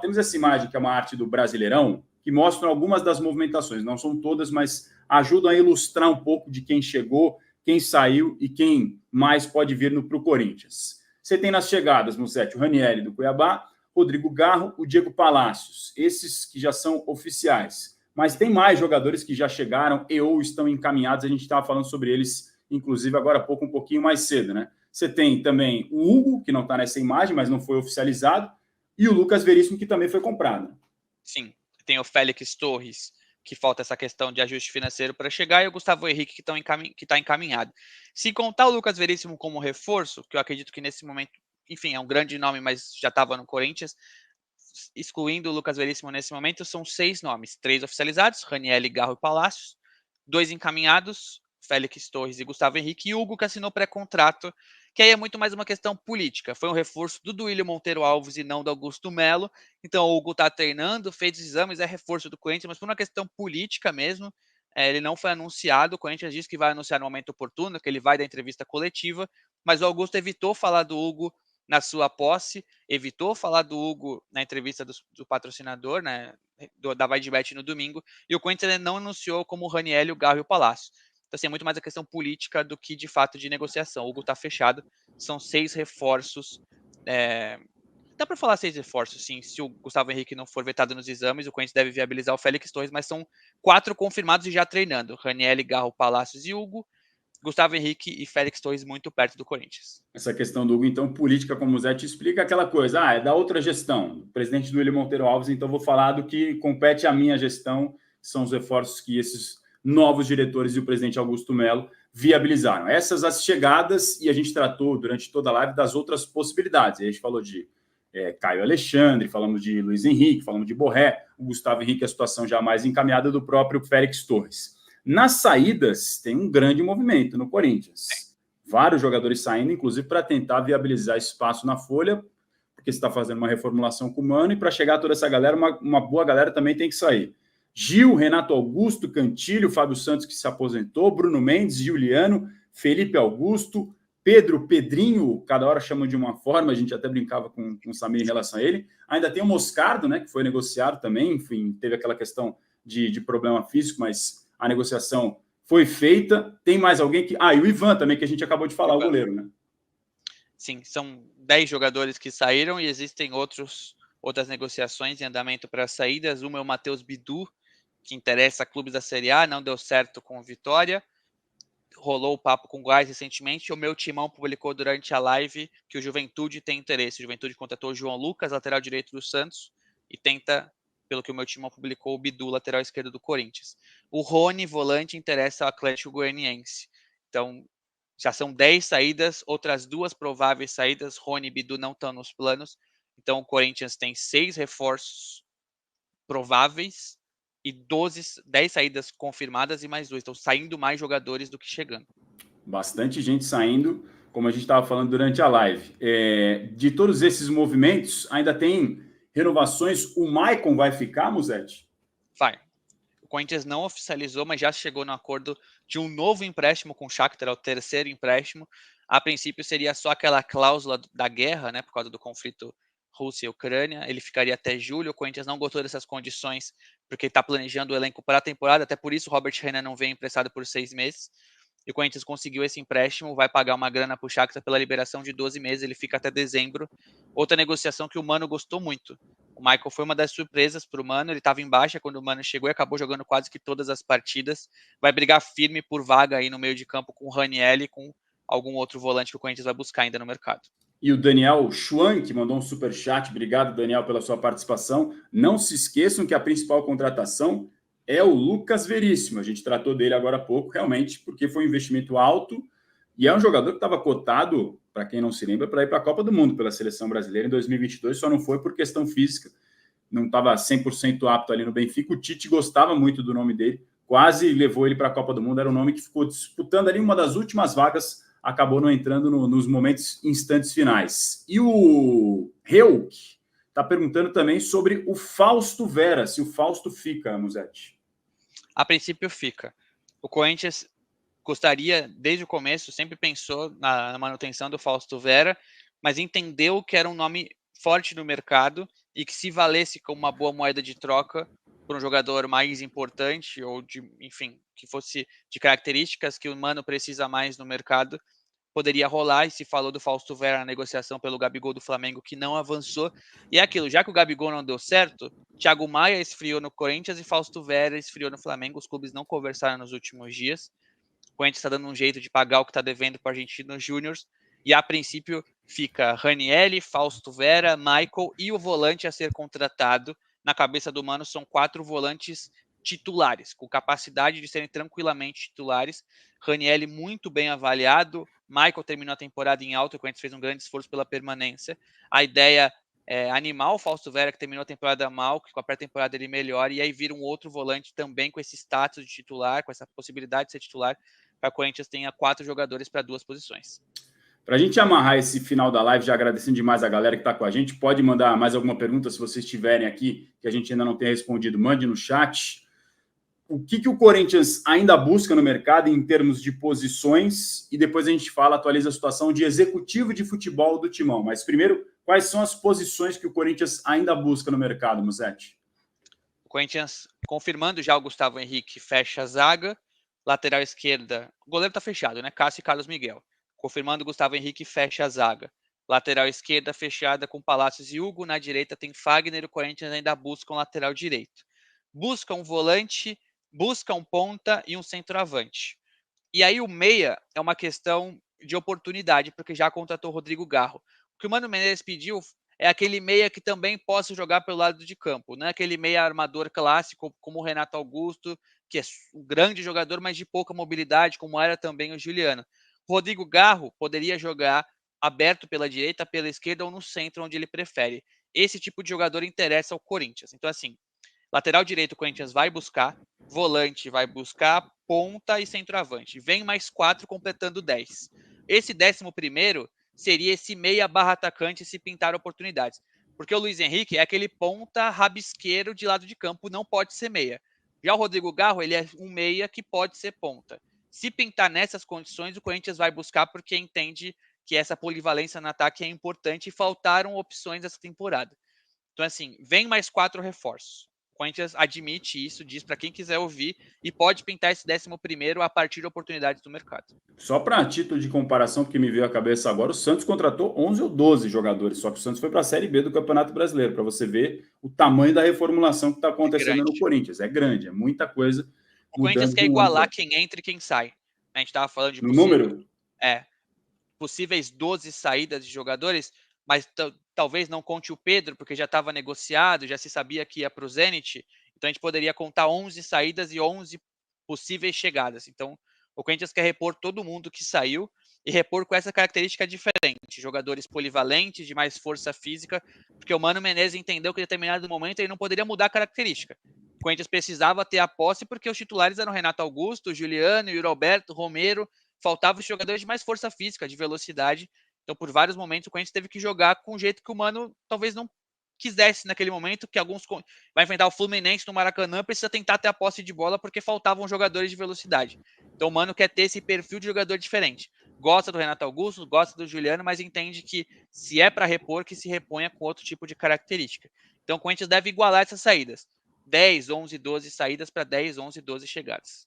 temos essa imagem que é uma arte do Brasileirão, que mostra algumas das movimentações, não são todas, mas ajudam a ilustrar um pouco de quem chegou, quem saiu e quem mais pode vir para o Corinthians. Você tem nas chegadas, Musetti, o Ranieri do Cuiabá, Rodrigo Garro, o Diego Palacios, esses que já são oficiais. Mas tem mais jogadores que já chegaram e ou estão encaminhados, a gente estava falando sobre eles, inclusive agora há pouco, um pouquinho mais cedo, né? Você tem também o Hugo, que não está nessa imagem, mas não foi oficializado, e o Lucas Veríssimo, que também foi comprado. Sim, tem o Félix Torres, que falta essa questão de ajuste financeiro para chegar, e o Gustavo Henrique, que está encaminhado. Se contar o Lucas Veríssimo como reforço, que eu acredito que nesse momento, enfim, é um grande nome, mas já estava no Corinthians, excluindo o Lucas Veríssimo nesse momento, são 6 nomes. 3 oficializados, Ranieri, Garro e Palácios, 2 encaminhados, Félix Torres e Gustavo Henrique, e Hugo, que assinou pré-contrato, que aí é muito mais uma questão política. Foi um reforço do Duílio Monteiro Alves e não do Augusto Melo. Então o Hugo está treinando, fez os exames, é reforço do Corinthians, mas por uma questão política mesmo, ele não foi anunciado. O Corinthians disse que vai anunciar no momento oportuno, que ele vai dar entrevista coletiva, mas o Augusto evitou falar do Hugo na sua posse, evitou falar do Hugo na entrevista do patrocinador, né, da VaiDebet no domingo, e o Corinthians não anunciou como o Ranieri, o Garro e o Palácio. Então, assim, é muito mais a questão política do que, de fato, de negociação. O Hugo está fechado, são 6 reforços. Dá para falar 6 reforços, sim. Se o Gustavo Henrique não for vetado nos exames, o Corinthians deve viabilizar o Félix Torres, mas são 4 confirmados e já treinando. Ranieri, Garro, Palácios e Hugo. Gustavo Henrique e Félix Torres muito perto do Corinthians. Essa questão do Hugo, então, política, como o Zé te explica, aquela coisa, é da outra gestão, o presidente do Duílio Monteiro Alves, então vou falar do que compete à minha gestão, que são os reforços que esses novos diretores e o presidente Augusto Melo viabilizaram. Essas as chegadas, e a gente tratou durante toda a live das outras possibilidades. A gente falou de Caio Alexandre, falamos de Luiz Henrique, falamos de Borré, o Gustavo Henrique, a situação já mais encaminhada do próprio Félix Torres. Nas saídas, tem um grande movimento no Corinthians. Vários jogadores saindo, inclusive para tentar viabilizar espaço na folha, porque você está fazendo uma reformulação com o Mano, e para chegar a toda essa galera, uma boa galera também tem que sair. Gil, Renato Augusto, Cantilho, Fábio Santos, que se aposentou, Bruno Mendes, Juliano, Felipe Augusto, Pedro, Pedrinho, cada hora chamam de uma forma, a gente até brincava com o Samir em relação a ele. Ainda tem o Moscardo, né, que foi negociado também, enfim, teve aquela questão de problema físico, mas a negociação foi feita. Tem mais alguém que... e o Ivan também, que a gente acabou de falar, o goleiro, né? Sim, são 10 jogadores que saíram e existem outras negociações em andamento para saídas. Uma é o Matheus Bidu, que interessa a clubes da Série A, não deu certo com o Vitória. Rolou o papo com o Goiás recentemente. O meu timão publicou durante a live que o Juventude tem interesse. O Juventude contratou o João Lucas, lateral direito do Santos, e tenta, pelo que o meu timão publicou, o Bidu, lateral esquerdo do Corinthians. O Rony, volante, interessa ao Atlético Goianiense. Então, já são 10 saídas, outras 2 prováveis saídas. Rony e Bidu não estão nos planos. Então, o Corinthians tem 6 reforços prováveis e 10 saídas confirmadas e mais 2. Estão saindo mais jogadores do que chegando. Bastante gente saindo, como a gente estava falando durante a live. De todos esses movimentos, ainda tem renovações. O Maicon vai ficar, Musetti? Vai. O Corinthians não oficializou, mas já chegou no acordo de um novo empréstimo com o Shakhtar, é o terceiro empréstimo. A princípio seria só aquela cláusula da guerra, né, por causa do conflito Rússia e Ucrânia. Ele ficaria até julho. O Corinthians não gostou dessas condições, porque está planejando o elenco para a temporada. Até por isso o Robert Renan não vem emprestado por 6 meses. E o Corinthians conseguiu esse empréstimo, vai pagar uma grana para o Shakhtar pela liberação de 12 meses. Ele fica até dezembro. Outra negociação que o Mano gostou muito. O Michael foi uma das surpresas para o Mano. Ele estava em baixa quando o Mano chegou e acabou jogando quase que todas as partidas. Vai brigar firme por vaga aí no meio de campo com o Ranieri e com algum outro volante que o Corinthians vai buscar ainda no mercado. E o Daniel Schwan, que mandou um superchat. Obrigado, Daniel, pela sua participação. Não se esqueçam que a principal contratação é o Lucas Veríssimo. A gente tratou dele agora há pouco, realmente, porque foi um investimento alto e é um jogador que estava cotado, para quem não se lembra, para ir para a Copa do Mundo pela Seleção Brasileira em 2022, só não foi por questão física, não estava 100% apto ali no Benfica. O Tite gostava muito do nome dele, quase levou ele para a Copa do Mundo, era um nome que ficou disputando ali uma das últimas vagas, acabou não entrando nos instantes finais. E o Reuk está perguntando também sobre o Fausto Vera, se o Fausto fica, Musetti. A princípio fica. O Corinthians gostaria, desde o começo, sempre pensou na manutenção do Fausto Vera, mas entendeu que era um nome forte no mercado e que se valesse como uma boa moeda de troca por um jogador mais importante ou de, enfim, que fosse de características que o Mano precisa mais no mercado, poderia rolar, e se falou do Fausto Vera na negociação pelo Gabigol do Flamengo, que não avançou. E é aquilo, já que o Gabigol não deu certo, Thiago Maia esfriou no Corinthians e Fausto Vera esfriou no Flamengo. Os clubes não conversaram nos últimos dias. O Corinthians está dando um jeito de pagar o que está devendo para o Argentinos Júnior. E a princípio fica Ranieri, Fausto Vera, Michael e o volante a ser contratado. Na cabeça do Mano são 4 volantes titulares, com capacidade de serem tranquilamente titulares. Ranieri muito bem avaliado, Michael terminou a temporada em alta, o Corinthians fez um grande esforço pela permanência. A ideia é animar o Fausto Vera, que terminou a temporada mal, que com a pré-temporada ele melhora, e aí vira um outro volante também com esse status de titular, com essa possibilidade de ser titular, para o Corinthians tenha 4 jogadores para 2 posições. Para a gente amarrar esse final da live, já agradecendo demais a galera que está com a gente, pode mandar mais alguma pergunta se vocês tiverem aqui, que a gente ainda não tenha respondido, mande no chat. O que o Corinthians ainda busca no mercado em termos de posições, e depois a gente atualiza a situação de executivo de futebol do Timão. Mas primeiro, quais são as posições que o Corinthians ainda busca no mercado, Musetti? O Corinthians, confirmando já o Gustavo Henrique, fecha a zaga. Lateral esquerda, o goleiro está fechado, né? Cássio e Carlos Miguel. Confirmando, Gustavo Henrique fecha a zaga. Lateral esquerda fechada com Palácios e Hugo. Na direita tem Fagner. O Corinthians ainda busca um lateral direito. Busca um volante, busca um ponta e um centroavante. E aí o meia é uma questão de oportunidade, porque já contratou o Rodrigo Garro. O que o Mano Menezes pediu é aquele meia que também possa jogar pelo lado de campo, não é aquele meia armador clássico como o Renato Augusto, que é um grande jogador, mas de pouca mobilidade, como era também o Juliano. Rodrigo Garro poderia jogar aberto pela direita, pela esquerda ou no centro, onde ele prefere. Esse tipo de jogador interessa ao Corinthians. Então, assim, lateral direito o Corinthians vai buscar, volante vai buscar, ponta e centroavante. Vem mais 4 completando 10. Esse 11º seria esse meia barra atacante se pintar oportunidades. Porque o Luiz Henrique é aquele ponta rabisqueiro de lado de campo, não pode ser meia. Já o Rodrigo Garro, ele é um meia que pode ser ponta. Se pintar nessas condições, o Corinthians vai buscar porque entende que essa polivalência no ataque é importante e faltaram opções essa temporada. Então, assim, vem mais 4 reforços. O Corinthians admite isso, diz para quem quiser ouvir e pode pintar esse 11º a partir de oportunidades do mercado. Só para título de comparação, porque me veio à cabeça agora, o Santos contratou 11 ou 12 jogadores, só que o Santos foi para a Série B do Campeonato Brasileiro, para você ver o tamanho da reformulação que está acontecendo no Corinthians. É grande, é muita coisa. O Corinthians quer igualar quem entra e quem sai. A gente estava falando de no número? Possíveis 12 saídas de jogadores, mas talvez não conte o Pedro, porque já estava negociado, já se sabia que ia para o Zenit, então a gente poderia contar 11 saídas e 11 possíveis chegadas. Então, o Corinthians quer repor todo mundo que saiu e repor com essa característica diferente, jogadores polivalentes, de mais força física, porque o Mano Menezes entendeu que em determinado momento ele não poderia mudar a característica. O Corinthians precisava ter a posse porque os titulares eram Renato Augusto, Juliano, Yuri Alberto, Romero, faltavam os jogadores de mais força física, de velocidade. Então, por vários momentos, o Corinthians teve que jogar com um jeito que o Mano talvez não quisesse naquele momento, que alguns vai enfrentar o Fluminense no Maracanã, precisa tentar ter a posse de bola porque faltavam jogadores de velocidade. Então o Mano quer ter esse perfil de jogador diferente. Gosta do Renato Augusto, gosta do Juliano, mas entende que se é para repor, que se reponha com outro tipo de característica. Então o Corinthians deve igualar essas saídas. 10, 11, 12 saídas para 10, 11, 12 chegadas.